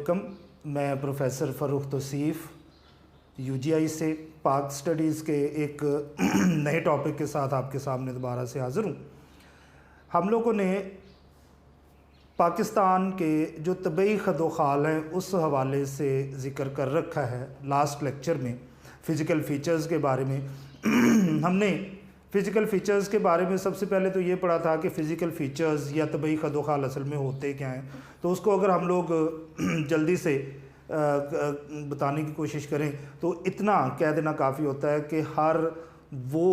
वालेकुम। मैं professor Farukh Tauseef UGI से पाक स्टडीज़ के एक नए टॉपिक के साथ आपके सामने दोबारा से हाज़िर हूँ। हम लोगों ने पाकिस्तान के जो तबई खदोखाल हैं उस हवाले से ज़िक्र कर रखा है। लास्ट लेक्चर में फ़िज़िकल फ़ीचर्स के बारे में हमने फ़िज़िकल फ़ीचर्स के बारे में सबसे पहले तो ये पढ़ा था कि फ़िज़िकल फ़ीचर्स या तबई खदोखाल असल में होते क्या हैं। तो उसको अगर हम लोग जल्दी से बताने की कोशिश करें तो इतना कह देना काफ़ी होता है कि हर वो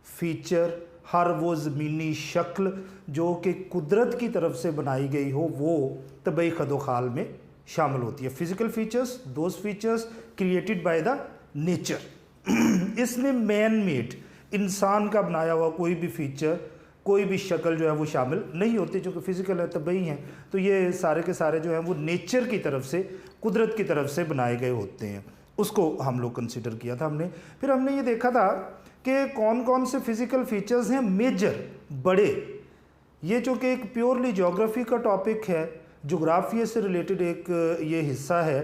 फ़ीचर, हर वो ज़मीनी शक्ल जो कि कुदरत की तरफ से बनाई गई हो वो तबई खदोखाल में शामिल होती है। Physical features, those features created by the nature. इसमें मैन मेड, इंसान का बनाया हुआ कोई भी फ़ीचर, कोई भी शक्ल जो है वो शामिल नहीं होती, जो कि फ़िज़िकल है, तबई हैं। तो ये सारे के सारे जो हैं वो नेचर की तरफ से, कुदरत की तरफ से बनाए गए होते हैं। उसको हम लोग कंसिडर किया था हमने। फिर हमने ये देखा था कि कौन कौन से फ़िज़िकल फ़ीचर्स हैं मेजर, बड़े। ये जो कि एक प्योरली जोग्राफ़ी का टॉपिक है, जोग्राफ़ी से रिलेटेड एक ये हिस्सा है।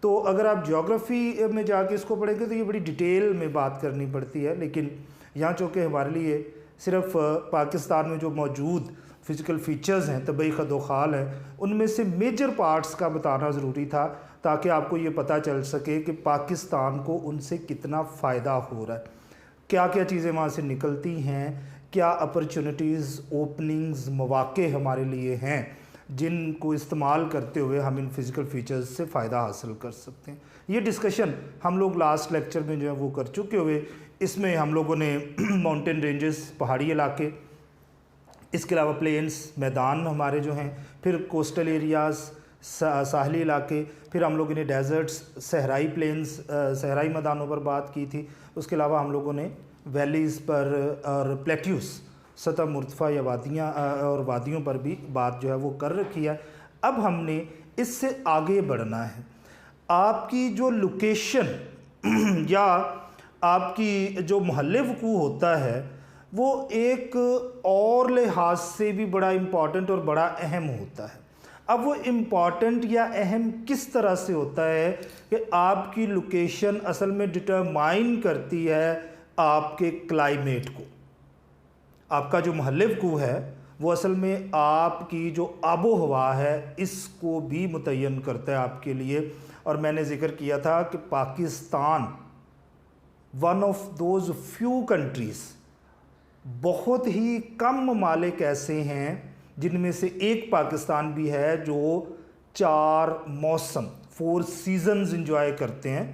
तो अगर आप जोग्राफ़ी में जाके इसको पढ़ेंगे तो ये बड़ी डिटेल में बात करनी पड़ती है, लेकिन यहाँ चूँकि हमारे लिए सिर्फ पाकिस्तान में जो मौजूद फ़िज़िकल फ़ीचर्स हैं, तबई खदोखाल हैं, उनमें से मेजर पार्ट्स का बताना ज़रूरी था ताकि आपको ये पता चल सके कि पाकिस्तान को उनसे कितना फ़ायदा हो रहा है, क्या क्या चीज़ें वहाँ से निकलती हैं, क्या अपॉर्चुनिटीज़, ओपनिंग्स, मौक़े हमारे लिए हैं जिनको इस्तेमाल करते हुए हम इन फ़िज़िकल फ़ीचर्स से फ़ायदा हासिल कर सकते हैं। ये डिस्कशन हम लोग लास्ट लेक्चर में जो है वो कर चुके हुए। इसमें हम लोगों ने माउंटेन रेंजेस, पहाड़ी इलाके, इसके अलावा प्लेन्स, मैदान हमारे जो हैं, फिर कोस्टल एरियाज़, साहली इलाके, फिर हम लोगों ने डेजर्ट्स, सहराई प्लेन्स, सहराई मैदानों पर बात की थी। उसके अलावा हम लोगों ने वैलीज़ पर और प्लेट्यूस, सतह मुर्तफ़ा या वादियाँ और वादियों पर भी बात जो है वो कर रखी है। अब हमने इससे आगे बढ़ना है। आपकी जो लोकेशन या आपकी जो महल्ले वक़ू होता है वो एक और लिहाज से भी बड़ा इम्पॉर्टेंट और बड़ा अहम होता है। अब वो इम्पॉर्टेंट या अहम किस तरह से होता है कि आपकी लोकेशन असल में डिटरमाइन करती है आपके क्लाइमेट को। आपका जो महल्ले वक़ू है वो असल में आपकी जो आबो हवा है इसको भी मुतय्यन करता है आपके लिए। और मैंने ज़िक्र किया था कि Pakistan one of those few countries, बहुत ही कम ममालिक ऐसे हैं जिनमें से एक पाकिस्तान भी है जो 4 मौसम, 4 सीज़न्स इंजॉय करते हैं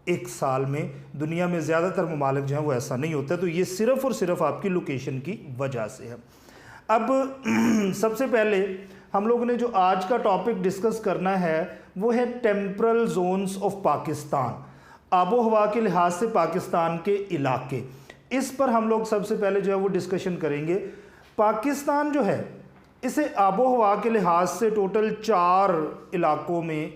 एक साल में। दुनिया में ज़्यादातर ममालिक जो हैं वो ऐसा नहीं होता। तो ये सिर्फ़ और सिर्फ आपकी लोकेशन की वजह से है। अब सबसे पहले हम लोगों ने जो आज का टॉपिक डिस्कस करना है वो है टेम्परल जोन्स ऑफ पाकिस्तान, आबो हवा के लिहाज से पाकिस्तान के इलाके। इस पर हम लोग सबसे पहले जो है वो डिस्कशन करेंगे। पाकिस्तान जो है इसे आबो हवा के लिहाज से टोटल 4 इलाकों में,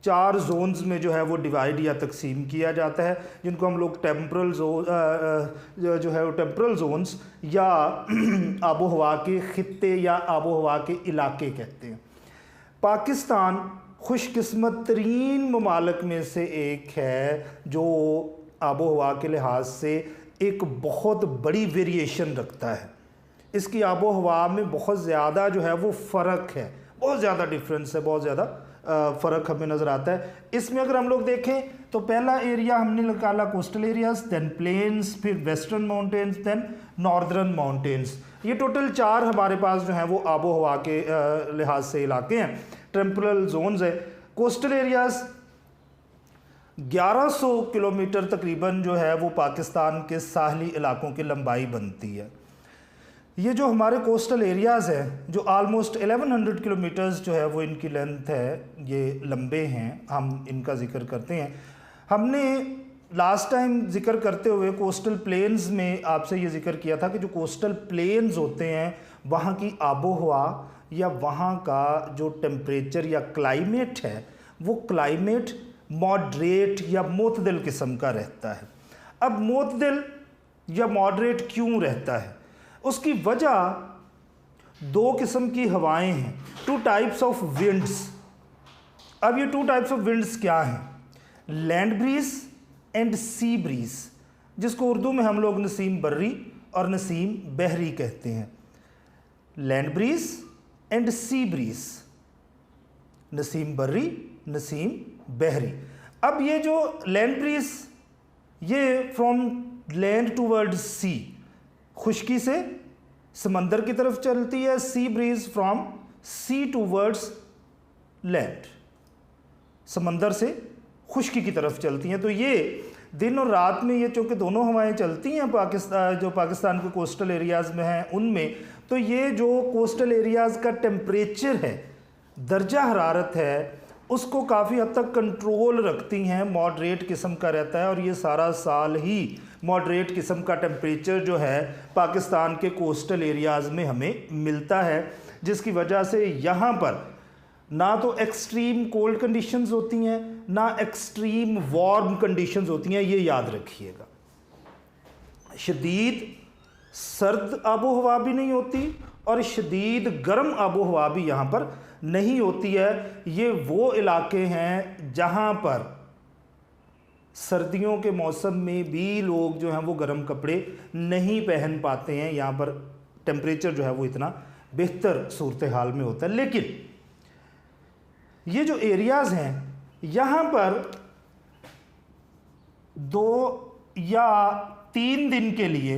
4 जोन्स में जो है वो डिवाइड या तकसीम किया जाता है, जिनको हम लोग टेम्परल जो है वो टेम्परल जोन्स या आबो हवा के खित्ते या आबो हवा के इलाके कहते हैं। पाकिस्तान खुशकिस्मत तरीन ममालिक में से एक है जो आबो हवा के लिहाज से एक बहुत बड़ी वेरिएशन रखता है। इसकी आबो हवा में बहुत ज़्यादा जो है वो फ़र्क है, बहुत ज़्यादा डिफरेंस है, बहुत ज़्यादा फ़र्क हमें नज़र आता है। इसमें अगर हम लोग देखें तो पहला एरिया हमने निकाला कोस्टल एरियाज़, दैन प्लेन्स, फिर western mountains, then northern mountains. ये टोटल 4 हमारे पास जो हैं वो आबो हवा के लिहाज से इलाके हैं, टेम्परल जोन्स है। कोस्टल एरियाज़ 1100 किलोमीटर तकरीबन जो है वो पाकिस्तान के साहली इलाकों की लंबाई बनती है। ये जो हमारे कोस्टल एरियाज़ हैं जो आलमोस्ट 1100 किलोमीटर्स जो है वो इनकी लेंथ है, ये लंबे हैं, हम इनका ज़िक्र करते हैं। हमने लास्ट टाइम ज़िक्र करते हुए कोस्टल प्लेन्स में आपसे ये ज़िक्र किया था कि जो कोस्टल प्लेन्स होते हैं वहाँ की आबो हवा या वहाँ का जो टेम्परेचर या क्लाइमेट है वो क्लाइमेट मॉडरेट या मोतदिल किस्म का रहता है। अब मोतदिल या मॉडरेट क्यों रहता है? उसकी वजह 2 किस्म की हवाएं हैं, 2 टाइप्स ऑफ विंड्स। अब ये टू टाइप्स ऑफ विंड्स क्या हैं? Land breeze and sea bridge, जिसको उर्दू में हम लोग नसीम बर्री और नसीम बहरी कहते हैं। Land breeze and sea breeze, नसीम बर्री, नसीम बहरी। अब ये जो लैंड ब्रीज, ये फ्रॉम लैंड टूवर्ड सी, खुश्की से समंदर की तरफ चलती है। Sea breeze from sea towards land, समंदर से खुश्की की तरफ चलती हैं। तो ये दिन और रात में ये चूँकि दोनों हवाएं चलती हैं पाकिस्तान के कोस्टल एरियाज़ में हैं उनमें, तो ये जो कोस्टल एरियाज़ का टेम्परेचर है, दर्जा हरारत है, उसको काफ़ी हद तक कंट्रोल रखती हैं, मॉडरेट किस्म का रहता है। और ये सारा साल ही मॉडरेट किस्म का टेम्परेचर जो है पाकिस्तान के कोस्टल एरियाज़ में हमें मिलता है, जिसकी वजह से यहाँ पर ना तो एक्सट्रीम कोल्ड कंडीशंस होती हैं, ना एक्सट्रीम वार्म कंडीशंस होती हैं। ये याद रखिएगा, शदीद सर्द आबो हवा भी नहीं होती और शदीद गर्म आबो हवा भी यहाँ पर नहीं होती है। ये वो इलाके हैं जहाँ पर सर्दियों के मौसम में भी लोग जो हैं वो गर्म कपड़े नहीं पहन पाते हैं। यहाँ पर टेम्परेचर जो है वो इतना बेहतर सूरत हाल में होता है। लेकिन ये जो एरियाज़ हैं, यहाँ पर 2 या 3 दिन के लिए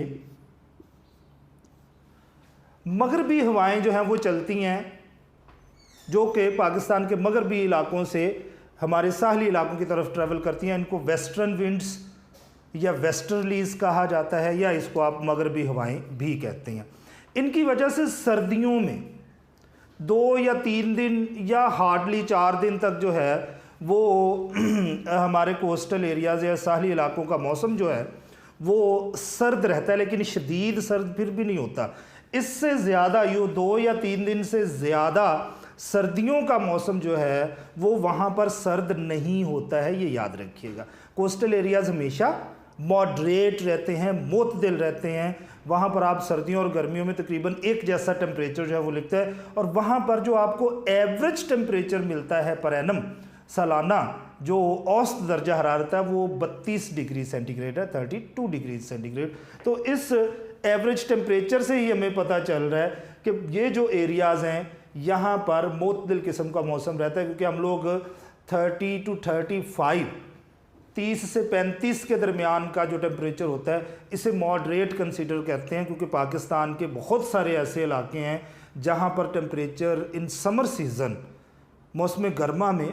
मगरबी हवाएं जो हैं वो चलती हैं, जो कि पाकिस्तान के मगरबी इलाकों से हमारे साहली इलाकों की तरफ ट्रैवल करती हैं। इनको वेस्टर्न विंड्स या वेस्टर्लीज कहा जाता है, या इसको आप मगरबी हवाएं भी कहते हैं। इनकी वजह से सर्दियों में 2 या 3 दिन या हार्डली 4 दिन तक जो है वो हमारे कोस्टल एरियाज़ या साहली इलाकों का मौसम जो है वो सर्द रहता है, लेकिन शदीद सर्द फिर भी नहीं होता। इससे ज़्यादा, यो 2 या 3 दिन से ज़्यादा सर्दियों का मौसम जो है वो वहाँ पर सर्द नहीं होता है, ये याद रखिएगा। कोस्टल एरियाज़ हमेशा मॉडरेट रहते हैं, मोतदिल रहते हैं। वहाँ पर आप सर्दियों और गर्मियों में तकरीबन एक जैसा टेम्परेचर जो है वो लिखता है। और वहाँ पर जो आपको एवरेज टेम्परेचर मिलता है पर एनम सालाना, जो औसत दर्जा हरारत है वो 32 डिग्री सेंटीग्रेड है, 32 डिग्री सेंटीग्रेड। तो इस एवरेज टेम्परेचर से ही हमें पता चल रहा है कि ये जो एरियाज़ हैं यहाँ पर मोतदिल किस्म का मौसम रहता है, क्योंकि हम लोग 30 to 35, 30 से 35 के दरमियान का जो टेम्परेचर होता है इसे मॉडरेट कंसीडर करते हैं, क्योंकि पाकिस्तान के बहुत सारे ऐसे इलाके हैं जहाँ पर टेम्परेचर इन समर सीज़न, मौसम गर्मा में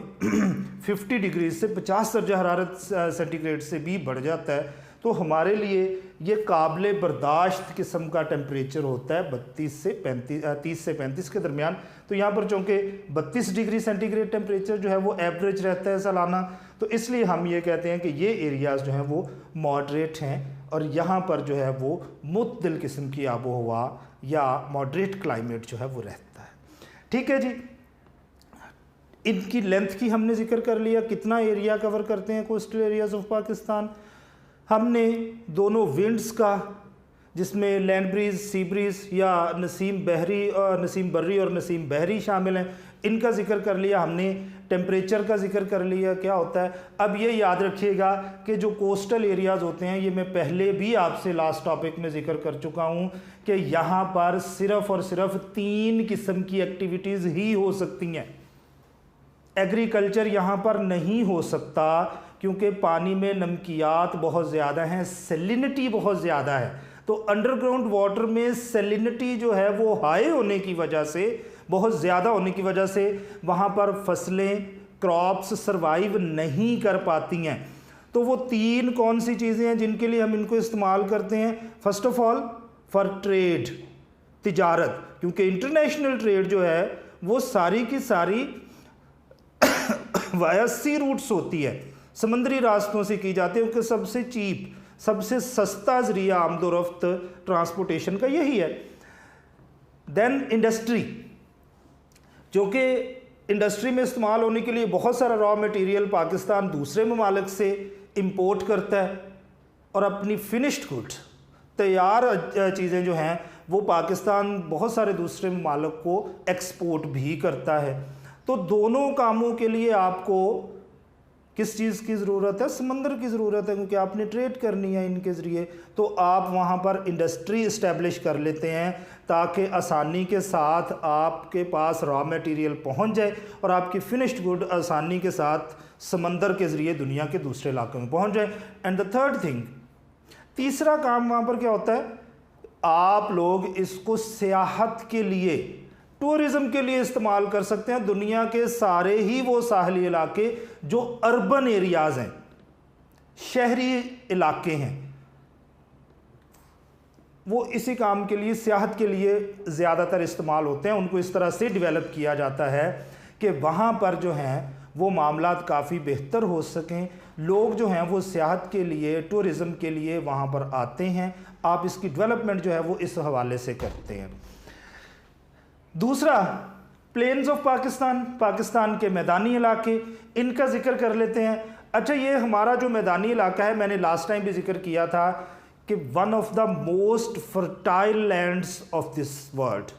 50 डिग्री से 50 दर्जा हरारत सेंटीग्रेड से भी बढ़ जाता है। तो हमारे लिए ये काबिल बर्दाश्त किस्म का टेम्परेचर होता है 30 से 35 के दरमियान। तो यहाँ पर चूँकि 32 डिग्री सेंटीग्रेड टेम्परेचर जो है वो एवरेज रहता है सालाना, तो इसलिए हम ये कहते हैं कि ये एरियाज़ जो हैं वो मॉडरेट हैं और यहाँ पर जो है वो मुतदिल किस्म की आबो हवा या मॉडरेट क्लाइमेट जो है वो रहता है। ठीक है जी, इनकी लेंथ की हमने जिक्र कर लिया, कितना एरिया कवर करते हैं कोस्टल एरियाज़ ऑफ पाकिस्तान। हमने दोनों विंड्स का, जिसमें लैंड ब्रीज, सी ब्रीज या नसीम बर्री और नसीम बहरी शामिल हैं, इनका जिक्र कर लिया हमने। टेम्परेचर का जिक्र कर लिया क्या होता है। अब ये याद रखिएगा कि जो कोस्टल एरियाज़ होते हैं, ये मैं पहले भी आपसे लास्ट टॉपिक में जिक्र कर चुका हूँ कि यहाँ पर सिर्फ़ और सिर्फ 3 किस्म की एक्टिविटीज़ ही हो सकती हैं। एग्रीकल्चर यहाँ पर नहीं हो सकता, क्योंकि पानी में नमकियात बहुत ज़्यादा हैं, सेलिनिटी बहुत ज़्यादा है। तो अंडरग्राउंड वाटर में सेलिनिटी जो है वो हाई होने की वजह से, बहुत ज़्यादा होने की वजह से वहाँ पर फसलें, क्रॉप्स सर्वाइव नहीं कर पाती हैं। तो वो 3 कौन सी चीज़ें हैं जिनके लिए हम इनको इस्तेमाल करते हैं? First of all for trade, तिजारत, क्योंकि इंटरनेशनल ट्रेड जो है वो सारी की सारी वाया सी रूट्स होती है, समंदरी रास्तों से की जाती है, क्योंकि सबसे चीप, सबसे सस्ता ज़रिया आमदोरफ्त ट्रांसपोर्टेशन का यही है। देन इंडस्ट्री, जो कि इंडस्ट्री में इस्तेमाल होने के लिए बहुत सारा रॉ मटेरियल पाकिस्तान दूसरे ममालिक से इंपोर्ट करता है और अपनी फिनिश्ड गुड्स, तैयार चीज़ें जो हैं वो पाकिस्तान बहुत सारे दूसरे ममालिक को एक्सपोर्ट भी करता है। तो दोनों कामों के लिए आपको किस चीज़ की ज़रूरत है? समंदर की ज़रूरत है, क्योंकि आपने ट्रेड करनी है इनके ज़रिए। तो आप वहाँ पर इंडस्ट्री इस्टेब्लिश कर लेते हैं ताकि आसानी के साथ आपके पास रॉ मटेरियल पहुँच जाए और आपकी फिनिश्ड गुड आसानी के साथ समंदर के ज़रिए दुनिया के दूसरे इलाकों में पहुँच जाए। एंड द थर्ड थिंग, तीसरा काम वहाँ पर क्या होता है? आप लोग इसको सियाहत के लिए, टूरिज्म के लिए इस्तेमाल कर सकते हैं। दुनिया के सारे ही वो साहली इलाके जो अर्बन एरियाज हैं, शहरी इलाके हैं, वो इसी काम के लिए, सियाहत के लिए ज़्यादातर इस्तेमाल होते हैं। उनको इस तरह से डेवलप किया जाता है कि वहाँ पर जो हैं वो मामलात काफ़ी बेहतर हो सकें। लोग जो हैं वो सियाहत के लिए, टूरिज़म के लिए वहाँ पर आते हैं। आप इसकी डेवलपमेंट जो है वो इस हवाले से करते हैं। दूसरा, प्लेन्स ऑफ पाकिस्तान, पाकिस्तान के मैदानी इलाके, इनका जिक्र कर लेते हैं। अच्छा, ये हमारा जो मैदानी इलाका है, मैंने लास्ट टाइम भी जिक्र किया था कि one of the most fertile lands of this world,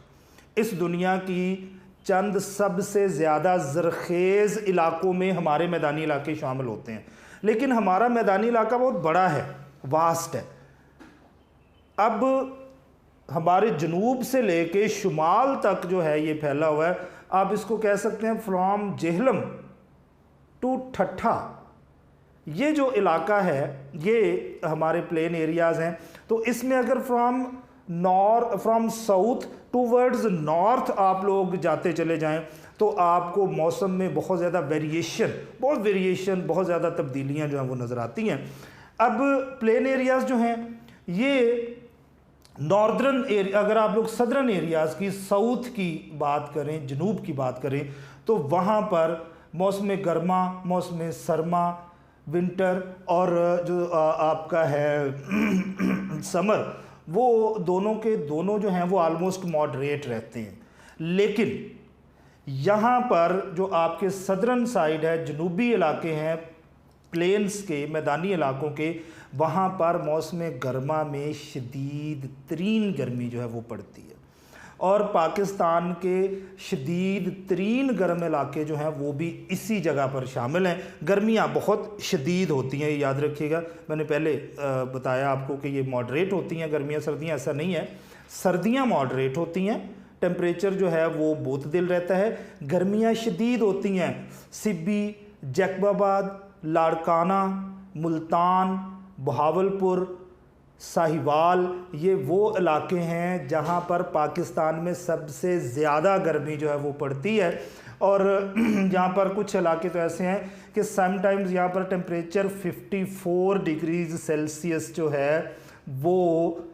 इस दुनिया की चंद सबसे ज़्यादा ज़रखेज़ इलाकों में हमारे मैदानी इलाके शामिल होते हैं। लेकिन हमारा मैदानी इलाका बहुत बड़ा है, वास्ट है। अब हमारे जनूब से लेके शुमाल तक जो है ये फैला हुआ है। आप इसको कह सकते हैं फ्रॉम जेहलम टू ठट्ठा, ये जो इलाका है ये हमारे प्लेन एरियाज़ हैं। तो इसमें अगर फ्रॉम साउथ टूवर्ड्स नॉर्थ आप लोग जाते चले जाएं तो आपको मौसम में बहुत ज़्यादा वेरिएशन, बहुत ज़्यादा तब्दीलियां जो हैं वो नज़र आती हैं। अब प्लेन एरियाज़ जो हैं ये नॉर्दर्न एरिया, अगर आप लोग सदर्न एरियाज़ की, साउथ की बात करें, जनूब की बात करें, तो वहाँ पर मौसम गर्मा, मौसम सरमा, विंटर और जो आपका है समर, वो दोनों के दोनों जो हैं वो आलमोस्ट मॉडरेट रहते हैं। लेकिन यहाँ पर जो आपके सदर्न साइड है, जनूबी इलाके हैं प्लेन्स के, मैदानी इलाकों के, वहाँ पर मौसम गर्मा में शदीद तरीन गर्मी जो है वो पड़ती है। और पाकिस्तान के शदीद तरीन गर्म इलाके जो हैं वो भी इसी जगह पर शामिल हैं। गर्मियाँ बहुत शदीद होती हैं, याद रखिएगा। मैंने पहले बताया आपको कि ये मॉडरेट होती हैं गर्मियाँ, सर्दियाँ ऐसा नहीं है। सर्दियाँ मॉडरेट होती हैं, टेम्परेचर जो है वो बोतदिल रहता है। गर्मियाँ शदीद होती हैं। सिब्बी, जैकबाबाद, लाड़काना, मुल्तान, बहावलपुर, साहिवाल, ये वो इलाके हैं जहाँ पर पाकिस्तान में सबसे ज़्यादा गर्मी जो है वो पड़ती है। और यहाँ पर कुछ इलाके तो ऐसे हैं कि समटाइम्स यहाँ पर टेम्परेचर 54 डिग्रीज सेल्सियस जो है वो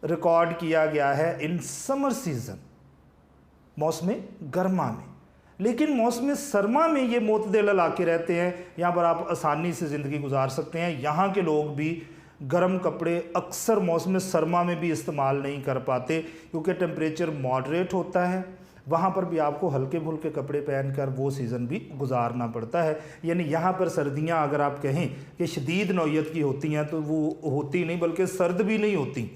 रिकॉर्ड किया गया है इन समर सीज़न, मौसम गर्मा में। लेकिन मौसम सरमा में ये मोतदिल इलाके रहते हैं, यहाँ पर आप आसानी से ज़िंदगी गुजार सकते हैं। यहाँ के लोग भी गर्म कपड़े अक्सर मौसम सरमा में भी इस्तेमाल नहीं कर पाते क्योंकि टेम्परेचर मॉडरेट होता है। वहाँ पर भी आपको हल्के फुल्के कपड़े पहनकर वो सीज़न भी गुजारना पड़ता है। यानी यहाँ पर सर्दियाँ अगर आप कहें कि शदीद नौयत की होती हैं तो वो होती नहीं, बल्कि सर्द भी नहीं होती।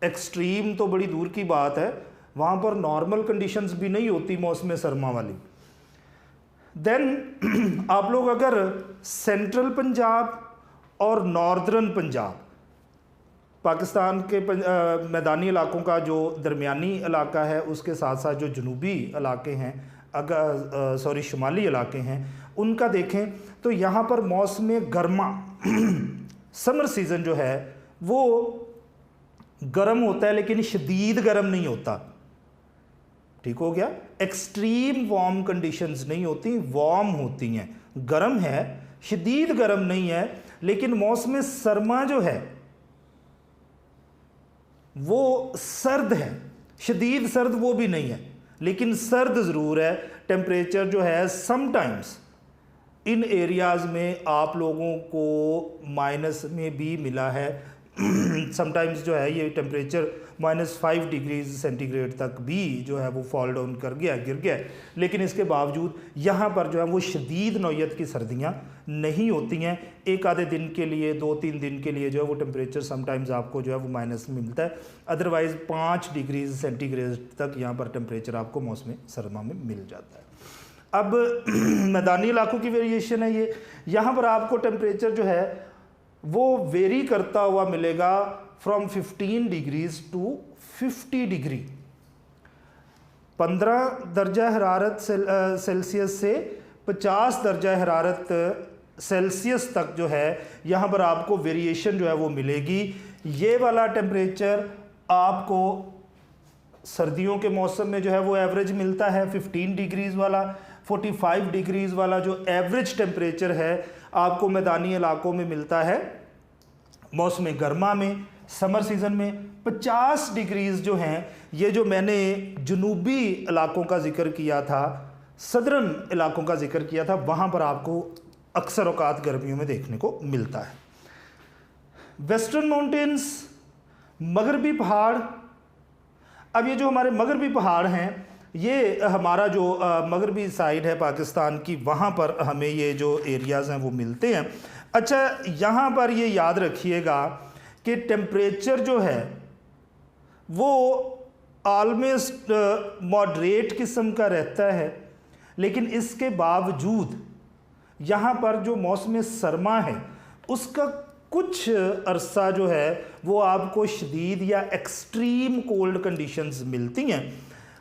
एक्सट्रीम तो बड़ी दूर की बात है, वहाँ पर नॉर्मल कंडीशंस भी नहीं होती मौसम सरमा वाली। देन आप लोग अगर सेंट्रल पंजाब और नॉर्दर्न पंजाब, पाकिस्तान के मैदानी इलाकों का जो दरमियानी इलाका है, उसके साथ साथ जो जनूबी इलाके हैं, अगर शुमाली इलाके हैं, उनका देखें तो यहाँ पर मौसम गर्मा समर सीज़न जो है वो गर्म होता है, लेकिन शदीद गर्म नहीं होता। ठीक हो गया? एक्सट्रीम वार्म कंडीशंस नहीं होती, वार्म होती हैं। गर्म है, शदीद गर्म नहीं है। लेकिन मौसम सरमा जो है वो सर्द है, शदीद सर्द वो भी नहीं है, लेकिन सर्द ज़रूर है। टेम्परेचर जो है समटाइम्स इन एरियाज़ में आप लोगों को माइनस में भी मिला है। समटाइम्स जो है ये टेम्परेचर -5 डिग्रीज सेंटीग्रेड तक भी जो है वो फॉल डाउन कर गया, गिर गया। लेकिन इसके बावजूद यहाँ पर जो है वो शदीद नौयत की सर्दियाँ नहीं होती हैं। एक आधे दिन के लिए, 2-3 दिन के लिए जो है वो टेम्परेचर समटाइम्स आपको जो है वो माइनस में मिलता है। अदरवाइज़ 5 डिग्रीज सेंटीग्रेड तक यहाँ पर टेम्परेचर आपको मौसम सरमा में मिल जाता है। अब मैदानी इलाकों की वेरिएशन है ये। यहाँ पर आपको टेम्परेचर जो है वो वेरी करता हुआ मिलेगा फ्रॉम 15 डिग्रीज टू 50 डिग्री। 15 दर्जा हरारत सेल्सियस से 50 दर्जा हरारत सेल्सियस तक जो है यहाँ पर आपको वेरिएशन जो है वो मिलेगी। ये वाला टेम्परेचर आपको सर्दियों के मौसम में जो है वो एवरेज मिलता है 15 डिग्रीज़ वाला। 45 डिग्रीज़ वाला जो एवरेज टेम्परेचर है आपको मैदानी इलाकों में मिलता है मौसम गर्मा में। समर सीज़न में 50 डिग्रीज़ जो हैं, ये जो मैंने जुनूबी इलाकों का जिक्र किया था, सदर्न इलाकों का जिक्र किया था, वहाँ पर आपको अक्सर औकात गर्मियों में देखने को मिलता है। वेस्टर्न माउंटेन्स, मगरबी पहाड़। अब ये जो हमारे मगरबी पहाड़ हैं, ये हमारा जो मगरबी साइड है पाकिस्तान की, वहाँ पर हमें ये जो एरियाज़ हैं वो मिलते हैं। अच्छा, यहाँ पर ये याद रखिएगा कि टेम्परेचर जो है वो ऑलमोस्ट मॉडरेट किस्म का रहता है, लेकिन इसके बावजूद यहाँ पर जो मौसम सरमा है उसका कुछ अरसा जो है वो आपको शदीद या एक्सट्रीम कोल्ड कंडीशंस मिलती हैं।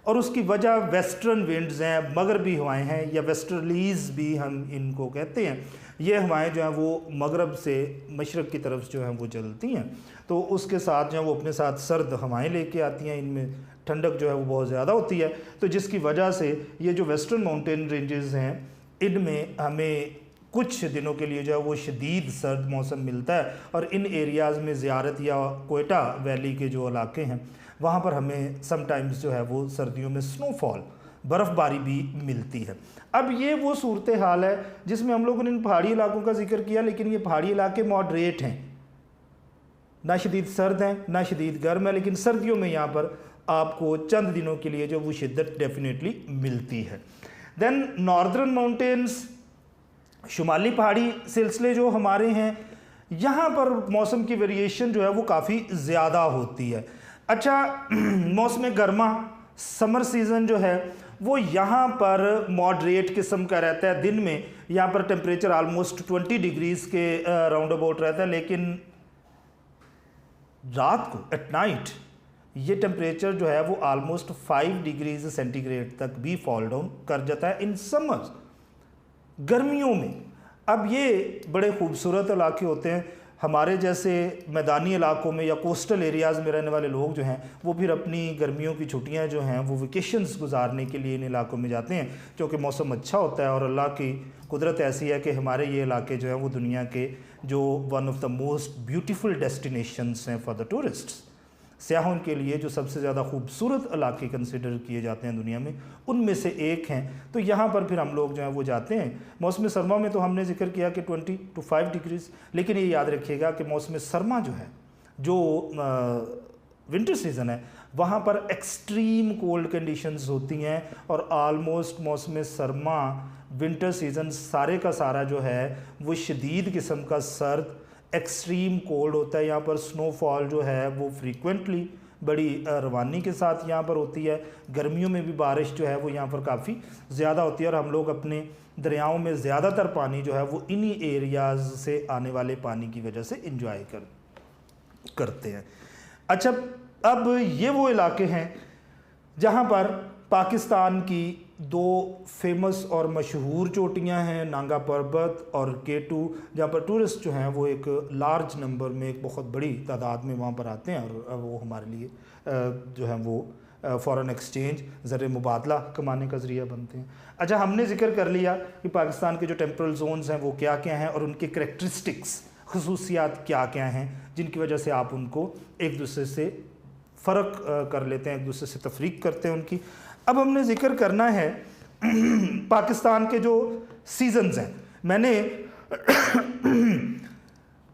और उसकी वजह वेस्टर्न विंड्स हैं, मगरबी हवाएं हैं, या वेस्टर्लीज भी हम इनको कहते हैं। ये हवाएं जो हैं वो मगरब से मशरक़ की तरफ जो हैं वो चलती हैं, तो उसके साथ जो है वो अपने साथ सर्द हवाएं लेके आती हैं। इनमें ठंडक जो है वो बहुत ज़्यादा होती है, तो जिसकी वजह से ये जो वेस्टर्न माउंटेन रेंजेस हैं इनमें हमें कुछ दिनों के लिए जो है वो शदीद सर्द मौसम मिलता है। और इन एरियाज़ में ज़ियारत या कोयटा वैली के जो इलाके हैं वहाँ पर हमें समटाइम्स जो है वो सर्दियों में स्नोफॉल, बर्फ़बारी भी मिलती है। अब ये वो सूरत हाल है जिसमें हम लोगों ने इन पहाड़ी इलाकों का जिक्र किया, लेकिन ये पहाड़ी इलाके मॉडरेट हैं, ना शदीद सर्द हैं ना शदीद गर्म है, लेकिन सर्दियों में यहाँ पर आपको चंद दिनों के लिए जो वो शिद्दत डेफिनेटली मिलती है। देन नॉर्दर्न माउंटेन्स, शुमाली पहाड़ी सिलसिले जो हमारे हैं, यहाँ पर मौसम की वेरिएशन जो है वो काफ़ी ज़्यादा होती है। अच्छा, मौसम गर्मा, समर सीज़न जो है वो यहाँ पर मॉडरेट किस्म का रहता है। दिन में यहाँ पर टेम्परेचर आलमोस्ट 20 डिग्रीज़ के राउंड अबाउट रहता है, लेकिन रात को एट नाइट ये टेम्परेचर जो है वो आलमोस्ट 5 डिग्रीज सेंटीग्रेड तक भी फॉल डाउन कर जाता है इन समर्स, गर्मियों में। अब ये बड़े खूबसूरत इलाके होते हैं। हमारे जैसे मैदानी इलाकों में या कोस्टल एरियाज़ में रहने वाले लोग जो हैं वो फिर अपनी गर्मियों की छुट्टियां जो हैं वो वेकेशंस गुजारने के लिए इन इलाकों में जाते हैं, क्योंकि मौसम अच्छा होता है। और अल्लाह की कुदरत ऐसी है कि हमारे ये इलाके जो हैं वो दुनिया के जो one of the most beautiful destinations हैं फॉर द टूरिस्ट्स, सयाहों के लिए जो सबसे ज़्यादा खूबसूरत इलाके कंसिडर किए जाते हैं दुनिया में, उनमें से एक हैं। तो यहाँ पर फिर हम लोग जो हैं वो जाते हैं। मौसम सरमा में तो हमने जिक्र किया कि 20 to 5 डिग्रीज़, लेकिन ये याद रखिएगा कि मौसम सरमा जो है, जो विंटर सीज़न है, वहाँ पर एक्सट्रीम कोल्ड कंडीशंस होती हैं। और आलमोस्ट मौसम सरमा विंटर सीज़न सारे का सारा जो है वो शदीद किस्म का सर्द, एक्सट्रीम कोल्ड होता है। यहाँ पर स्नोफॉल जो है वो फ्रीक्वेंटली बड़ी रवानी के साथ यहाँ पर होती है। गर्मियों में भी बारिश जो है वो यहाँ पर काफ़ी ज़्यादा होती है, और हम लोग अपने दरियाओं में ज़्यादातर पानी जो है वो इन्हीं एरियाज़ से आने वाले पानी की वजह से इंजॉय करते हैं। अच्छा, अब ये वो इलाके हैं जहाँ पर पाकिस्तान की 2 फेमस और मशहूर चोटियाँ हैं, नांगा पर्वत और K2, जहाँ पर टूरिस्ट जो हैं वो एक लार्ज नंबर में, एक बहुत बड़ी तादाद में वहाँ पर आते हैं, और वो हमारे लिए जो है वो फ़ॉरेन एक्सचेंज, ज़र मुबादला कमाने का ज़रिया बनते हैं। अच्छा, हमने जिक्र कर लिया कि पाकिस्तान के जो टेम्परल जोन्स हैं वो क्या क्या हैं और उनके करैक्टरिस्टिक्स, खसूसियात क्या क्या हैं, जिनकी वजह से आप उनको एक दूसरे से फ़र्क कर लेते हैं, एक दूसरे से तफरीक करते हैं उनकी। अब हमने जिक्र करना है पाकिस्तान के जो सीज़न्स हैं। मैंने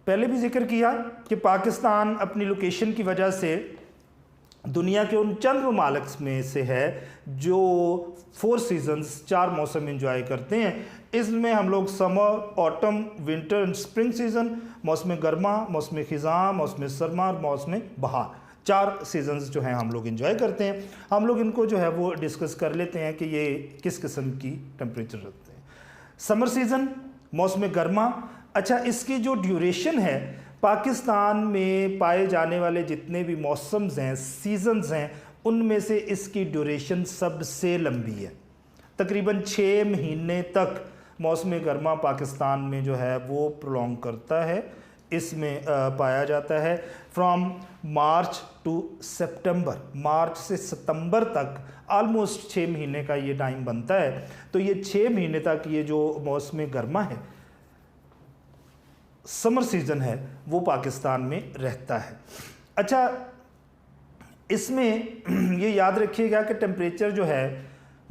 पहले भी जिक्र किया कि पाकिस्तान अपनी लोकेशन की वजह से दुनिया के उन चंद ममालिक में से है जो 4 सीज़न्स, 4 मौसम एंजॉय करते हैं। इसमें हम लोग summer, autumn, winter and spring season, मौसम गर्मा, मौसम ख़िज़ां, मौसम सरमा और मौसम बहार, 4 सीजन्स जो हैं हम लोग एंजॉय करते हैं। हम लोग इनको जो है वो डिस्कस कर लेते हैं कि ये किस किस्म की टेम्परेचर रखते हैं। समर सीज़न, मौसम गर्मा। अच्छा, इसकी जो ड्यूरेशन है, पाकिस्तान में पाए जाने वाले जितने भी मौसम्स हैं, सीजन्स हैं, उनमें से इसकी ड्यूरेशन सबसे लंबी है। तकरीबन 6 महीने तक मौसम गर्मा पाकिस्तान में जो है वो प्रोलॉन्ग करता है। इसमें पाया जाता है फ्रॉम मार्च टू सितंबर, मार्च से सितंबर तक आलमोस्ट 6 महीने का ये टाइम बनता है। तो ये 6 महीने तक ये जो मौसम गर्मा है, समर सीज़न है, वो पाकिस्तान में रहता है। अच्छा, इसमें ये याद रखिएगा कि टेम्परेचर जो है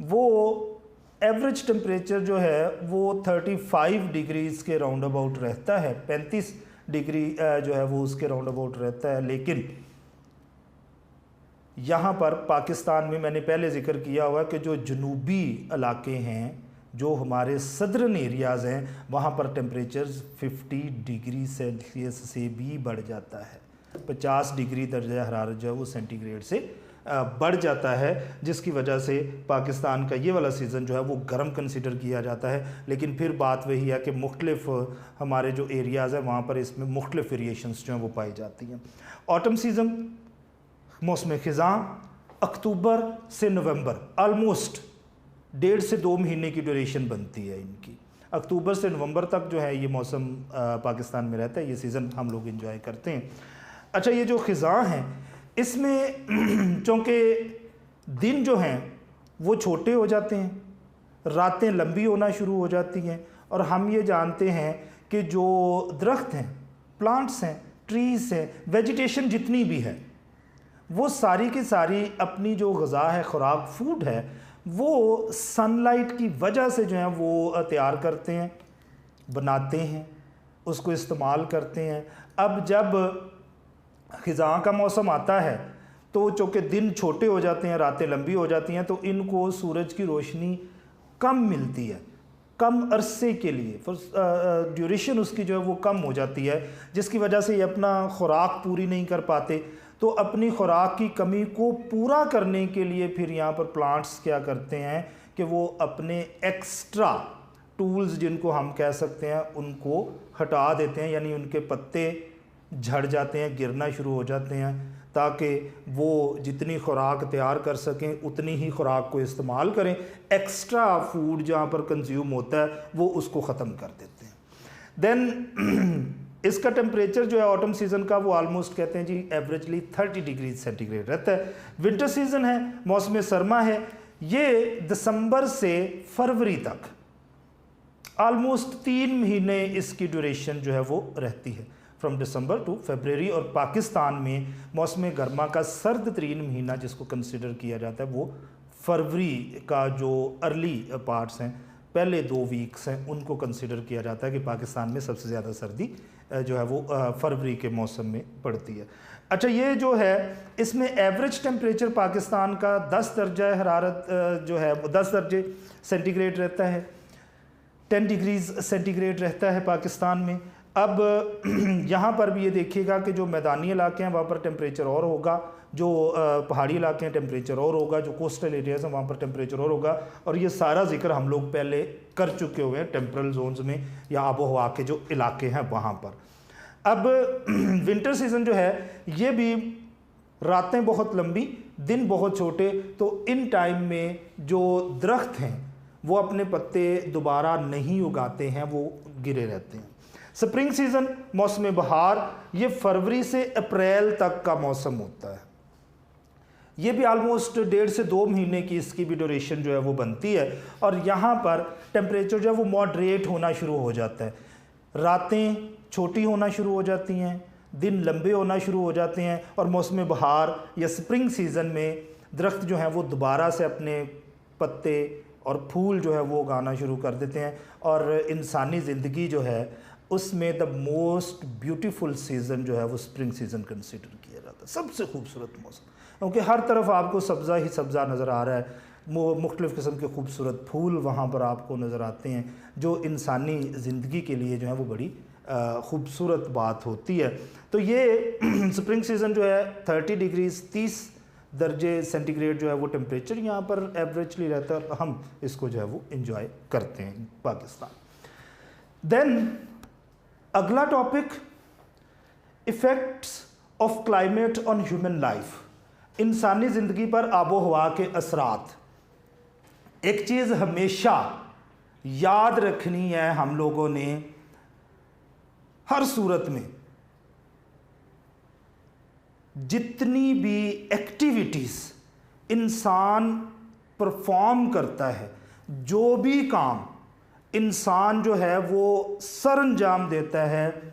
वो एवरेज टेम्परेचर जो है वो 35 डिग्रीज़ के राउंड अबाउट रहता है, 35 डिग्री जो है वो उसके राउंड अबाउट रहता है। लेकिन यहाँ पर पाकिस्तान में मैंने पहले जिक्र किया हुआ कि जो जनूबी इलाके हैं, जो हमारे सदर्न एरियाज़ हैं, वहाँ पर टेम्परेचर 50 डिग्री सेल्सियस से भी बढ़ जाता है। 50 डिग्री दर्जा हरारत जो है वो सेंटीग्रेड से बढ़ जाता है, जिसकी वजह से पाकिस्तान का ये वाला सीज़न जो है वो गर्म कंसिडर किया जाता है। लेकिन फिर बात वही है कि मुख्तलिफ हमारे जो एरियाज़ हैं वहाँ पर इसमें मुख्तलिफ वेरिएशंस जो हैं वो पाई जाती हैं। ऑटम सीज़न, मौसम ख़िज़ां, अक्टूबर से नवंबर, आलमोस्ट 1.5 से 2 महीने की ड्यूरेशन बनती है इनकी। अक्टूबर से नवंबर तक जो है ये मौसम पाकिस्तान में रहता है, ये सीज़न हम लोग एंजॉय करते हैं। अच्छा, ये जो ख़िज़ां हैं, इसमें चूँकि दिन जो हैं वो छोटे हो जाते हैं, रातें लंबी होना शुरू हो जाती हैं, और हम ये जानते हैं कि जो दरख्त हैं, प्लांट्स हैं, ट्रीज़ हैं, वेजिटेशन जितनी भी है, वो सारी की सारी अपनी जो ग़िज़ा है, खुराक, फूड है, वो सनलाइट की वजह से जो है वो तैयार करते हैं, बनाते हैं, उसको इस्तेमाल करते हैं। अब जब ख़िज़ां का मौसम आता है तो चूँकि दिन छोटे हो जाते हैं, रातें लंबी हो जाती हैं, तो इनको सूरज की रोशनी कम मिलती है, कम अरसे के लिए, ड्यूरेशन उसकी जो है वो कम हो जाती है, जिसकी वजह से ये अपना खुराक पूरी नहीं कर पाते। तो अपनी खुराक की कमी को पूरा करने के लिए फिर यहाँ पर प्लांट्स क्या करते हैं कि वो अपने एक्स्ट्रा टूल्स, जिनको हम कह सकते हैं, उनको हटा देते हैं, यानी उनके पत्ते झड़ जाते हैं, गिरना शुरू हो जाते हैं, ताकि वो जितनी खुराक तैयार कर सकें उतनी ही खुराक को इस्तेमाल करें। एक्स्ट्रा फूड जहाँ पर कंज्यूम होता है वो उसको ख़त्म कर देते हैं। देन इसका टेम्परेचर जो है ऑटम सीज़न का वो आलमोस्ट कहते हैं जी एवरेजली 30 डिग्री सेंटीग्रेड रहता है। विंटर सीज़न है, मौसम सरमा है, ये दिसंबर से फरवरी तक आलमोस्ट 3 महीने इसकी ड्यूरेशन जो है वो रहती है, फ्रॉम दिसंबर टू फरवरी। और पाकिस्तान में मौसम गर्मा का सर्द तरीन महीना जिसको कंसिडर किया जाता है वो फरवरी का जो अर्ली पार्ट्स हैं, पहले 2 वीक्स हैं, उनको कंसिडर किया जाता है कि पाकिस्तान में सबसे ज़्यादा सर्दी जो है वो फरवरी के मौसम में पड़ती है। अच्छा, ये जो है इसमें एवरेज टेम्परेचर पाकिस्तान का 10 दर्जा हरारत जो है 10 दर्जे सेंटीग्रेड रहता है, 10 डिग्रीज़ सेंटीग्रेड रहता है पाकिस्तान में। अब यहाँ पर भी ये देखिएगा कि जो मैदानी इलाके हैं वहाँ पर टेम्परेचर और होगा, जो पहाड़ी इलाके हैं टेम्परेचर और होगा, जो कोस्टल एरियाज़ हैं वहाँ पर टेम्परेचर और होगा। और ये सारा जिक्र हम लोग पहले कर चुके हुए हैं टेम्परल जोन्स में या आबो हवा के जो इलाके हैं वहाँ पर। अब विंटर सीज़न जो है ये भी रातें बहुत लंबी, दिन बहुत छोटे, तो इन टाइम में जो दरख्त हैं वो अपने पत्ते दोबारा नहीं उगाते हैं, वो गिरे रहते हैं। स्प्रिंग सीज़न, मौसम बहार, ये फरवरी से अप्रैल तक का मौसम होता है। ये भी आलमोस्ट 1.5 से 2 महीने की इसकी भी ड्यूरेशन जो है वो बनती है। और यहाँ पर टेम्परेचर जो है वो मॉडरेट होना शुरू हो जाता है, रातें छोटी होना शुरू हो जाती हैं, दिन लंबे होना शुरू हो जाते हैं। और मौसम बहार या स्प्रिंग सीज़न में दरख्त जो हैं वो दोबारा से अपने पत्ते और फूल जो है वो उगाना शुरू कर देते हैं। और इंसानी ज़िंदगी जो है उसमें द मोस्ट ब्यूटीफुल सीज़न जो है वो स्प्रिंग सीज़न कंसिडर किया जाता है, सबसे खूबसूरत मौसम, क्योंकि हर तरफ आपको सब्ज़ा ही सब्ज़ा नज़र आ रहा है, मुख्तलिफ़ किस्म के खूबसूरत फूल वहाँ पर आपको नज़र आते हैं, जो इंसानी ज़िंदगी के लिए जो है वो बड़ी खूबसूरत बात होती है। तो ये स्प्रिंग सीज़न जो है 30 डिग्रीज 30 दर्जे सेंटीग्रेड जो है वो टेम्परेचर यहाँ पर एवरेजली रहता है और हम इसको जो है वो इंजॉय करते हैं पाकिस्तान। देन अगला topic, effects of climate on human life, इंसानी ज़िंदगी पर आबो हवा के असरात। एक चीज़ हमेशा याद रखनी है हम लोगों ने हर सूरत में, जितनी भी एक्टिविटीज़ इंसान परफॉर्म करता है, जो भी काम इंसान जो है वो सरअंजाम देता है,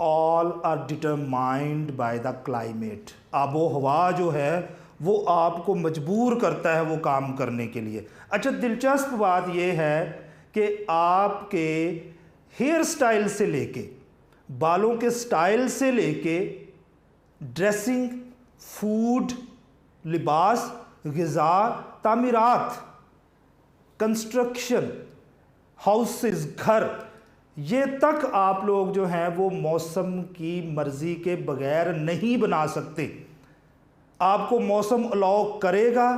all are determined by the climate. आबो हवा जो है वो आपको मजबूर करता है वो काम करने के लिए। अच्छा, दिलचस्प बात यह है कि आपके हेयर स्टाइल से लेके, बालों के स्टाइल से लेके, ड्रेसिंग, फूड, लिबास, ग़िज़ा, तामीरात, कंस्ट्रक्शन, हाउसेस, घर, ये तक आप लोग जो हैं वो मौसम की मर्ज़ी के बगैर नहीं बना सकते। आपको मौसम अलाउ करेगा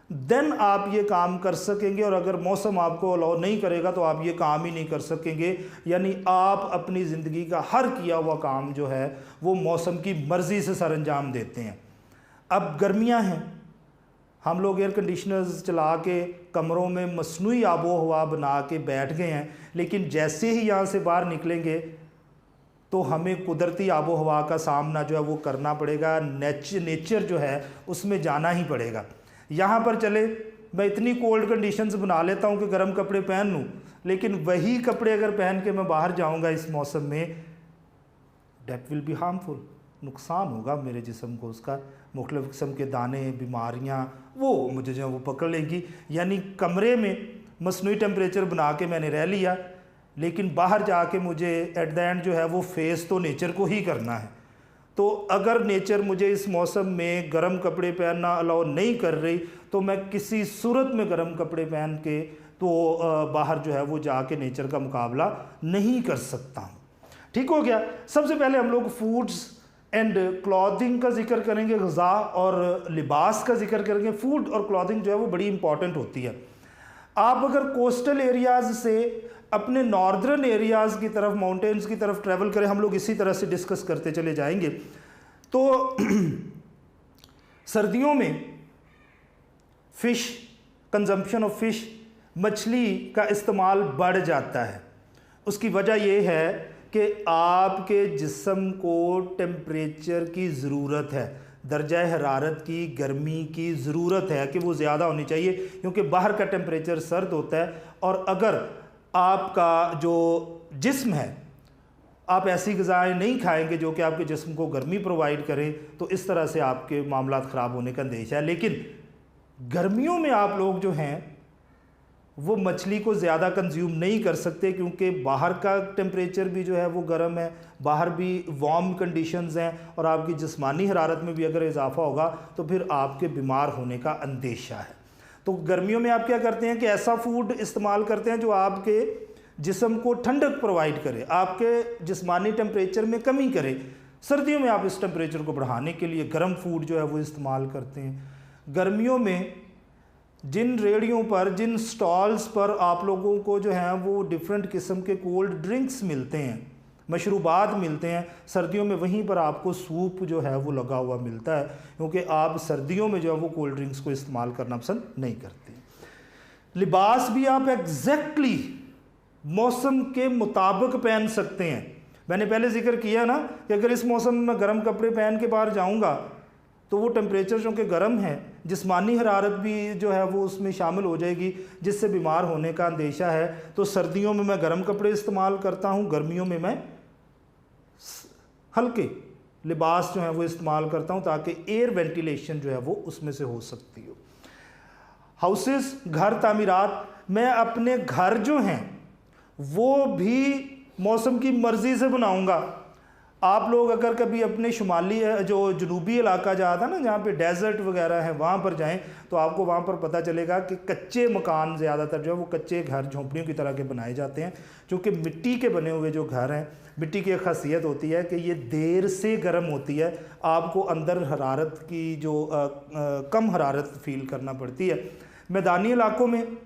देन आप ये काम कर सकेंगे, और अगर मौसम आपको अलाउ नहीं करेगा तो आप ये काम ही नहीं कर सकेंगे। यानी आप अपनी ज़िंदगी का हर किया हुआ काम जो है वो मौसम की मर्ज़ी से सरअंजाम देते हैं। अब गर्मियां हैं, हम लोग एयर कंडीशनर्स चला के कमरों में मसनूई आबो हवा बना के बैठ गए हैं, लेकिन जैसे ही यहाँ से बाहर निकलेंगे तो हमें कुदरती आबो हवा का सामना जो है वो करना पड़ेगा। नेचर जो है उसमें जाना ही पड़ेगा। यहाँ पर चले मैं इतनी कोल्ड कंडीशंस बना लेता हूँ कि गर्म कपड़े पहन लूँ, लेकिन वही कपड़े अगर पहन के मैं बाहर जाऊँगा इस मौसम में, डेट विल बी हार्मफुल, नुकसान होगा मेरे जिस्म को, उसका मुख्तलिफ़ किस्म के दाने, बीमारियाँ वो मुझे जो है वो पकड़ लेंगी। यानी कमरे में मसनूई टेम्परेचर बना के मैंने रह लिया, लेकिन बाहर जाके मुझे एट द एंड जो है वो फेस तो नेचर को ही करना है। तो अगर नेचर मुझे इस मौसम में गर्म कपड़े पहनना अलाउ नहीं कर रही तो मैं किसी सूरत में गर्म कपड़े पहन के तो बाहर जो है वो जाके नेचर का मुकाबला नहीं कर सकता हूँ। ठीक हो गया। सबसे पहले हम लोग फूड्स एंड क्लॉथिंग का जिक्र करेंगे, ग़िज़ा और लिबास का जिक्र करेंगे। फूड और क्लॉथिंग जो है वो बड़ी इंपॉर्टेंट होती है। आप अगर कोस्टल एरियाज़ से अपने नॉर्दर्न एरियाज़ की तरफ, माउंटेन्स की तरफ ट्रैवल करें, हम लोग इसी तरह से डिस्कस करते चले जाएंगे, तो सर्दियों में फ़िश, कंजम्पशन ऑफ फ़िश, मछली का इस्तेमाल बढ़ जाता है। उसकी वजह यह है कि आपके जिस्म को टेम्परेचर की ज़रूरत है, दर्जा हरारत की, गर्मी की ज़रूरत है कि वो ज़्यादा होनी चाहिए, क्योंकि बाहर का टेम्परेचर सर्द होता है। और अगर आपका जो जिस्म है, आप ऐसी ग़िज़ाएँ नहीं खाएंगे जो कि आपके जिस्म को गर्मी प्रोवाइड करें, तो इस तरह से आपके मामलात ख़राब होने का अंदेशा है। लेकिन गर्मियों में आप लोग जो हैं वो मछली को ज़्यादा कंज्यूम नहीं कर सकते, क्योंकि बाहर का टेम्परेचर भी जो है वो गर्म है, बाहर भी वार्म कंडीशंस हैं, और आपकी जिस्मानी हरारत में भी अगर इजाफा होगा तो फिर आपके बीमार होने का अंदेशा है। तो गर्मियों में आप क्या करते हैं कि ऐसा फूड इस्तेमाल करते हैं जो आपके जिस्म को ठंडक प्रोवाइड करे, आपके जिस्मानी टेम्परेचर में कमी करे। सर्दियों में आप इस टेम्परेचर को बढ़ाने के लिए गर्म फूड जो है वो इस्तेमाल करते हैं। गर्मियों में जिन रेडियों पर, जिन स्टॉल्स पर आप लोगों को जो है वो डिफरेंट किस्म के कोल्ड ड्रिंक्स मिलते हैं, मशरूबात मिलते हैं, सर्दियों में वहीं पर आपको सूप जो है वो लगा हुआ मिलता है, क्योंकि आप सर्दियों में जो है वो कोल्ड ड्रिंक्स को इस्तेमाल करना पसंद नहीं करते। लिबास भी आप एग्जैक्टली मौसम के मुताबिक पहन सकते हैं। मैंने पहले जिक्र किया ना कि अगर इस मौसम में मैं गर्म कपड़े पहन के बाहर जाऊँगा तो वो टेम्परेचर जो कि गर्म है, जिस्मानी हरारत भी जो है वो उसमें शामिल हो जाएगी, जिससे बीमार होने का अंदेशा है। तो सर्दियों में मैं गर्म कपड़े इस्तेमाल करता हूँ, गर्मियों में मैं हल्के लिबास जो है वो इस्तेमाल करता हूँ, ताकि एयर वेंटिलेशन जो है वो उसमें से हो सकती हो। हाउसेस, घर, तामीरात, मैं अपने घर जो हैं वो भी मौसम की मर्ज़ी से बनाऊँगा। आप लोग अगर कभी अपने शुमाली जो जनूबी इलाका जाता ना, जहाँ पे डेजर्ट वगैरह है, वहाँ पर जाएं तो आपको वहाँ पर पता चलेगा कि कच्चे मकान ज़्यादातर जो है वो कच्चे घर झोंपड़ियों की तरह के बनाए जाते हैं, क्योंकि मिट्टी के बने हुए जो घर हैं, मिट्टी की एक खासियत होती है कि ये देर से गर्म होती है, आपको अंदर हरारत की जो कम हरारत फील करना पड़ती है। मैदानी इलाकों में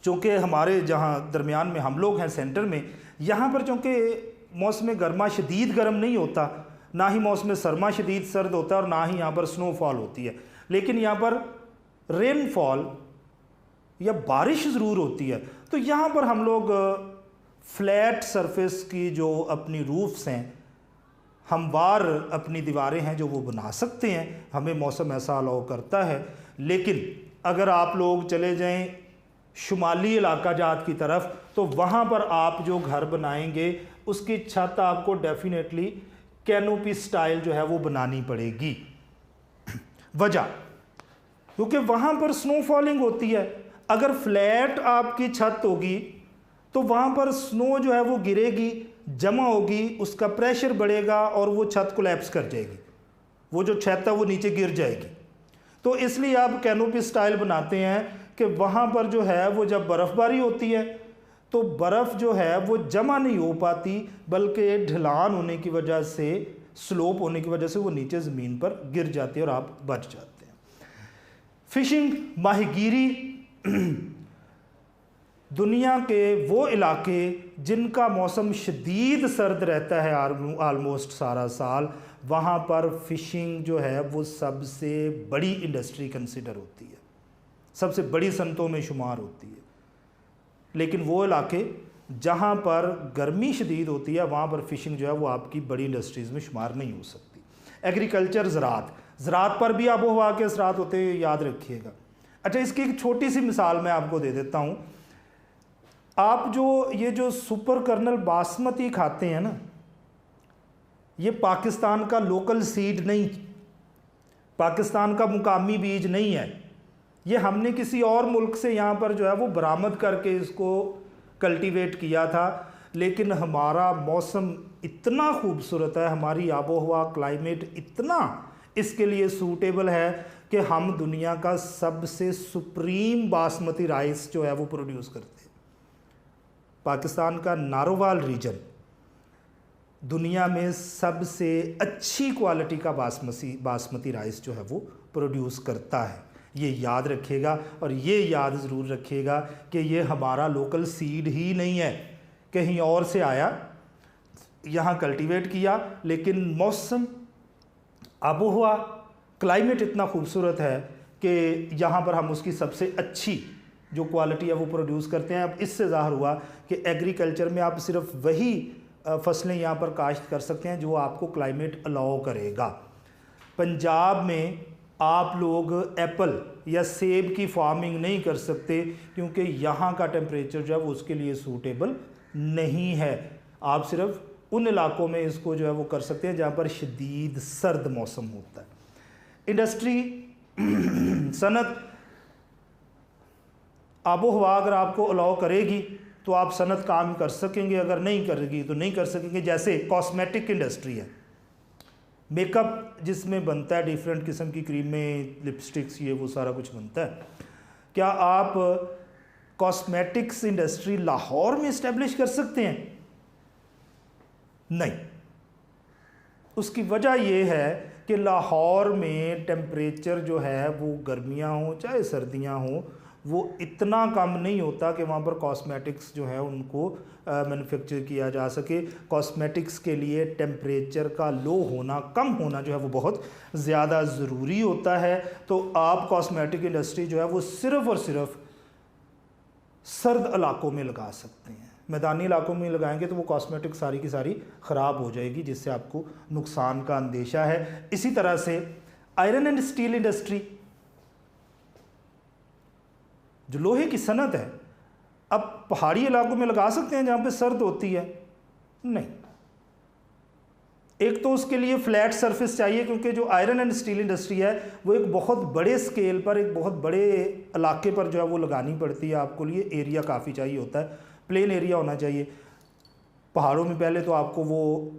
चूँकि हमारे जहाँ दरमियान में हम लोग हैं सेंटर में, यहाँ पर चूँकि मौसम गर्मा शदीद गर्म नहीं होता, ना ही मौसम सरमा शदीद सर्द होता है, और ना ही यहाँ पर स्नोफॉल होती है, लेकिन यहाँ पर रेनफॉल या बारिश ज़रूर होती है। तो यहाँ पर हम लोग फ्लैट सरफेस की जो अपनी रूफ्स हैं, हमवार अपनी दीवारें हैं, जो वो बना सकते हैं, हमें मौसम ऐसा अलाउ करता है। लेकिन अगर आप लोग चले जाएं शुमाली इलाका जात की तरफ, तो वहाँ पर आप जो घर बनाएंगे उसकी छत आपको डेफिनेटली कैनोपी स्टाइल जो है वो बनानी पड़ेगी। वजह, क्योंकि वहाँ पर स्नो फॉलिंग होती है। अगर फ्लैट आपकी छत होगी तो वहाँ पर स्नो जो है वो गिरेगी, जमा होगी, उसका प्रेशर बढ़ेगा और वो छत कोलैप्स कर जाएगी, वो जो छत है वो नीचे गिर जाएगी। तो इसलिए आप कैनोपी स्टाइल बनाते हैं कि वहाँ पर जो है वो जब बर्फ़बारी होती है तो बर्फ़ जो है वो जमा नहीं हो पाती, बल्कि ढलान होने की वजह से, स्लोप होने की वजह से वो नीचे ज़मीन पर गिर जाती है और आप बच जाते हैं। फ़िशिंग, माहीगीरी, दुनिया के वो इलाके जिनका मौसम शदीद सर्द रहता है आलमोस्ट सारा साल, वहाँ पर फ़िशिंग जो है वो सबसे बड़ी इंडस्ट्री कंसिडर होती है, सबसे बड़ी सनतों में शुमार होती है। लेकिन वो इलाके जहाँ पर गर्मी शदीद होती है, वहाँ पर फ़िशिंग जो है वो आपकी बड़ी इंडस्ट्रीज़ में शुमार नहीं हो सकती। एग्रीकल्चर, ज़राअत पर भी आबो हवा के असरात होते हैं, याद रखिएगा। अच्छा, इसकी एक छोटी सी मिसाल मैं आपको दे देता हूँ। आप ये जो सुपर कर्नल बासमती खाते हैं ना, ये पाकिस्तान का लोकल सीड नहीं, पाकिस्तान का मुकामी बीज नहीं है, ये हमने किसी और मुल्क से यहाँ पर जो है वो बरामद करके इसको कल्टीवेट किया था। लेकिन हमारा मौसम इतना खूबसूरत है, हमारी आबो हवा, क्लाइमेट इतना इसके लिए सूटेबल है कि हम दुनिया का सबसे सुप्रीम बासमती राइस जो है वो प्रोड्यूस करते हैं। पाकिस्तान का नारोवाल रीजन दुनिया में सबसे अच्छी क्वालिटी का बासमती राइस जो है वो प्रोड्यूस करता है। ये याद रखिएगा, और ये याद ज़रूर रखिएगा कि ये हमारा लोकल सीड ही नहीं है, कहीं और से आया, यहाँ कल्टीवेट किया, लेकिन मौसम, आबोहवा, क्लाइमेट इतना खूबसूरत है कि यहाँ पर हम उसकी सबसे अच्छी जो क्वालिटी है वो प्रोड्यूस करते हैं। अब इससे ज़ाहिर हुआ कि एग्रीकल्चर में आप सिर्फ वही फसलें यहाँ पर काश्त कर सकते हैं जो आपको क्लाइमेट अलाउ करेगा। पंजाब में आप लोग एप्पल या सेब की फार्मिंग नहीं कर सकते, क्योंकि यहाँ का टेम्परेचर जो है वो उसके लिए सूटेबल नहीं है। आप सिर्फ उन इलाकों में इसको जो है वो कर सकते हैं जहाँ पर शदीद सर्द मौसम होता है। इंडस्ट्री, सनत, आबो हवा अगर आपको अलाउ करेगी तो आप सनत काम कर सकेंगे, अगर नहीं करेगी तो नहीं कर सकेंगे। जैसे कॉस्मेटिक इंडस्ट्री है, मेकअप जिसमें बनता है, डिफरेंट किस्म की क्रीमें, लिपस्टिक्स, ये वो सारा कुछ बनता है। क्या आप कॉस्मेटिक्स इंडस्ट्री लाहौर में इस्टेब्लिश कर सकते हैं? नहीं। उसकी वजह यह है कि लाहौर में टेम्परेचर जो है वो गर्मियाँ हों चाहे सर्दियाँ हों, वो इतना कम नहीं होता कि वहाँ पर कॉस्मेटिक्स जो है उनको मैन्युफैक्चर किया जा सके। कॉस्मेटिक्स के लिए टेम्परेचर का लो होना, कम होना जो है वो बहुत ज़्यादा ज़रूरी होता है। तो आप कॉस्मेटिक इंडस्ट्री जो है वो सिर्फ़ और सिर्फ सर्द इलाकों में लगा सकते हैं। मैदानी इलाकों में लगाएंगे तो वो कॉस्मेटिक सारी की सारी ख़राब हो जाएगी, जिससे आपको नुकसान का अंदेशा है। इसी तरह से आयरन एंड स्टील इंडस्ट्री, जो लोहे की सनत है, अब पहाड़ी इलाकों में लगा सकते हैं जहाँ पे सर्द होती है? नहीं। एक तो उसके लिए फ्लैट सरफेस चाहिए, क्योंकि जो आयरन एंड स्टील इंडस्ट्री है वो एक बहुत बड़े स्केल पर, एक बहुत बड़े इलाके पर जो है वो लगानी पड़ती है। आपको लिए एरिया काफ़ी चाहिए होता है, प्लेन एरिया होना चाहिए। पहाड़ों में पहले तो आपको वो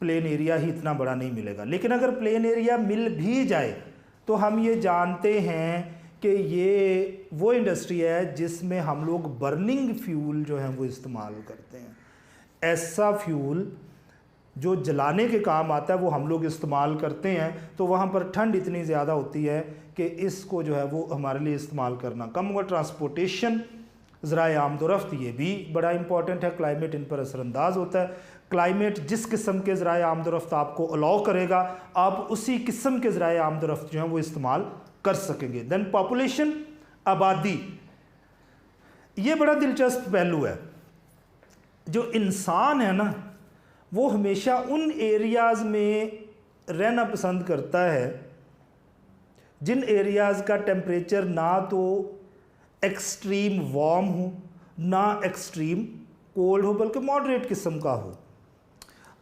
प्लेन एरिया ही इतना बड़ा नहीं मिलेगा। लेकिन अगर प्लेन एरिया मिल भी जाए तो हम ये जानते हैं कि ये वो इंडस्ट्री है जिसमें हम लोग बर्निंग फ्यूल जो है वो इस्तेमाल करते हैं। ऐसा फ्यूल जो जलाने के काम आता है वो हम लोग इस्तेमाल करते हैं, तो वहाँ पर ठंड इतनी ज़्यादा होती है कि इसको जो है वो हमारे लिए इस्तेमाल करना कम होगा। ट्रांसपोर्टेशन, ज़राए आमदोरफ्त, ये भी बड़ा इंपॉर्टेंट है। क्लाइमेट इन पर असरअंदाज होता है। क्लाइमेट जिस किस्म के ज़राए आमदोरफ्त आपको अलाउ करेगा, आप उसी किस्म के ज़राए आमदोरफ्त जो हैं वो इस्तेमाल कर सकेंगे। देन पॉपुलेशन, आबादी, ये बड़ा दिलचस्प पहलू है। जो इंसान है ना, वो हमेशा उन एरियाज़ में रहना पसंद करता है जिन एरियाज़ का टेम्परेचर ना तो एक्सट्रीम वार्म हो ना एक्सट्रीम कोल्ड हो, बल्कि मॉडरेट किस्म का हो।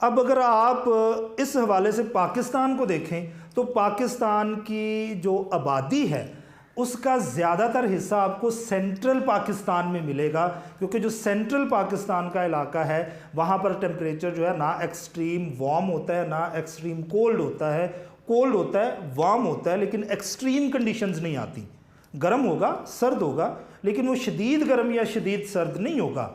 अब अगर आप इस हवाले से पाकिस्तान को देखें तो पाकिस्तान की जो आबादी है उसका ज़्यादातर हिस्सा आपको सेंट्रल पाकिस्तान में मिलेगा, क्योंकि जो सेंट्रल पाकिस्तान का इलाका है वहाँ पर टेम्परेचर जो है ना एक्सट्रीम वार्म होता है ना एक्सट्रीम कोल्ड होता है। कोल्ड होता है, वार्म होता है, लेकिन एक्सट्रीम कंडीशंस नहीं आती। गर्म होगा, सर्द होगा, लेकिन वो शदीद गर्म या शदीद सर्द नहीं होगा।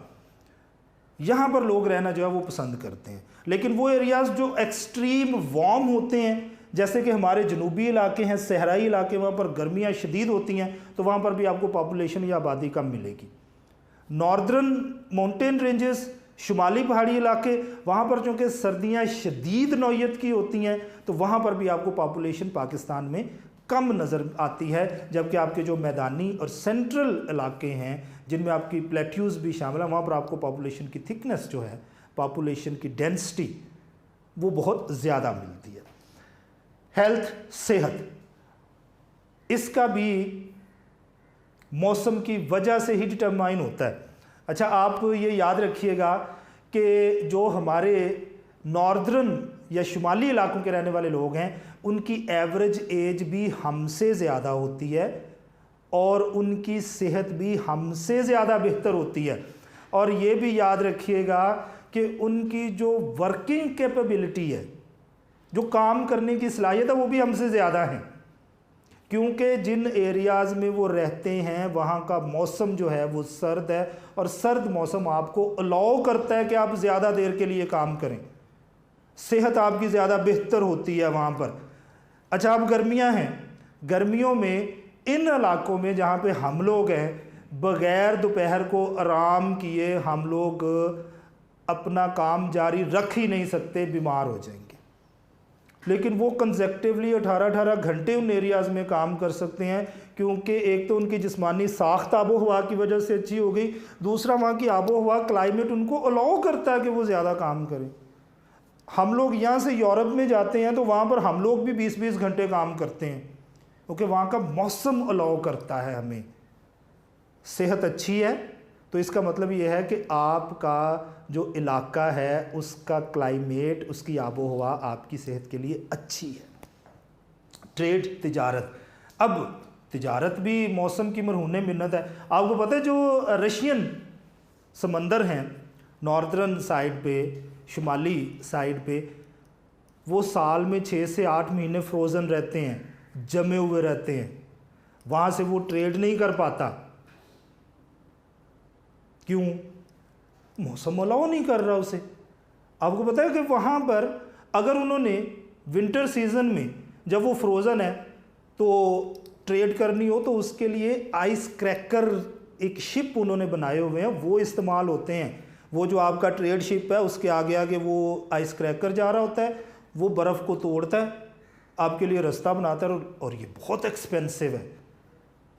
यहाँ पर लोग रहना जो है वो पसंद करते हैं। लेकिन वो एरियाज़ जो एक्सट्रीम वार्म होते हैं, जैसे कि हमारे जनूबी इलाके हैं, सहराई इलाके, वहाँ पर गर्मियाँ शदीद होती हैं, तो वहाँ पर भी आपको पॉपुलेशन या आबादी कम मिलेगी। नॉर्दर्न माउंटेन रेंजेस, शुमाली पहाड़ी इलाके, वहाँ पर चूँकि सर्दियाँ शदीद नौयत की होती हैं, तो वहाँ पर भी आपको पॉपुलेशन पाकिस्तान में कम नज़र आती है। जबकि आपके जो मैदानी और सेंट्रल इलाके हैं जिनमें आपकी प्लेट्यूज़ भी शामिल है, वहाँ पर आपको पॉपुलेशन की थिकनेस जो है, पॉपुलेशन की डेंसिटी, वो बहुत ज़्यादा मिलती है। हेल्थ, सेहत, इसका भी मौसम की वजह से ही डिटरमाइन होता है। अच्छा, आप ये याद रखिएगा कि जो हमारे नॉर्दर्न या शुमाली इलाकों के रहने वाले लोग हैं, उनकी एवरेज एज भी हमसे ज़्यादा होती है और उनकी सेहत भी हमसे ज़्यादा बेहतर होती है। और ये भी याद रखिएगा कि उनकी जो वर्किंग कैपेबिलिटी है, जो काम करने की सलाहियत है, वो भी हमसे ज़्यादा है, क्योंकि जिन एरियाज़ में वो रहते हैं वहाँ का मौसम जो है वो सर्द है, और सर्द मौसम आपको अलाउ करता है कि आप ज़्यादा देर के लिए काम करें। सेहत आपकी ज़्यादा बेहतर होती है वहाँ पर। अच्छा, अब गर्मियाँ हैं, गर्मियों में इन इलाकों में जहाँ पे हम लोग हैं, बग़ैर दोपहर को आराम किए हम लोग अपना काम जारी रख ही नहीं सकते, बीमार हो जाएंगे। लेकिन वो कंसेक्टिवली 18-18 घंटे उन एरियाज़ में काम कर सकते हैं, क्योंकि एक तो उनकी जिस्मानी साख्त आबो हवा की वजह से अच्छी हो गई, दूसरा वहाँ की आबो हवा, क्लाइमेट उनको अलाउ करता है कि वो ज़्यादा काम करें। हम लोग यहाँ से यूरोप में जाते हैं तो वहाँ पर हम लोग भी 20-20 घंटे काम करते हैं, क्योंकि वहाँ का मौसम अलाउ करता है हमें। सेहत अच्छी है तो इसका मतलब ये है कि आपका जो इलाका है उसका क्लाइमेट, उसकी आबो हवा आपकी सेहत के लिए अच्छी है। ट्रेड, तिजारत, अब तिजारत भी मौसम की मरहून मिन्नत है। आपको पता है जो रशियन समंदर हैं नॉर्दर्न साइड पे, शुमाली साइड पे, वो साल में 6 से 8 महीने फ्रोज़न रहते हैं, जमे हुए रहते हैं। वहाँ से वो ट्रेड नहीं कर पाता। क्यों? मौसम अलाउ नहीं कर रहा उसे। आपको पता है कि वहाँ पर अगर उन्होंने विंटर सीजन में, जब वो फ्रोज़न है, तो ट्रेड करनी हो तो उसके लिए आइस क्रैकर, एक शिप उन्होंने बनाए हुए हैं, वो इस्तेमाल होते हैं। वो जो आपका ट्रेड शिप है उसके आगे आगे वो आइस क्रैकर जा रहा होता है, वो बर्फ़ को तोड़ता है, आपके लिए रास्ता बनाता है, और ये बहुत एक्सपेंसिव है।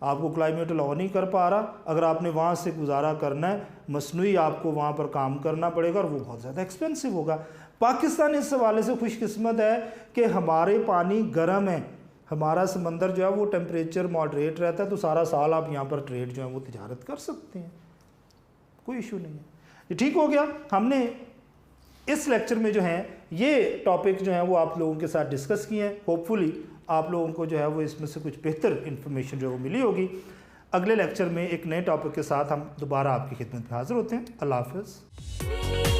आपको क्लाइमेट अलाउ नहीं कर पा रहा, अगर आपने वहाँ से गुजारा करना है, मसनूई आपको वहाँ पर काम करना पड़ेगा, और वो बहुत ज़्यादा एक्सपेंसिव होगा। पाकिस्तान इस हवाले से खुशकिस्मत है कि हमारे पानी गर्म है, हमारा समंदर जो है वो टेम्परेचर मॉडरेट रहता है, तो सारा साल आप यहाँ पर ट्रेड जो है वो तिजारत कर सकते हैं, कोई इशू नहीं है। ये ठीक हो गया। हमने इस लेक्चर में जो है ये टॉपिक जो है वो आप लोगों के साथ डिस्कस किए हैं। होपफुली आप लोगों को जो है वो इसमें से कुछ बेहतर इन्फॉर्मेशन जो है वो मिली होगी। अगले लेक्चर में एक नए टॉपिक के साथ हम दोबारा आपकी खिदमत में हाजिर होते हैं। अल्लाह हाफ़िज़।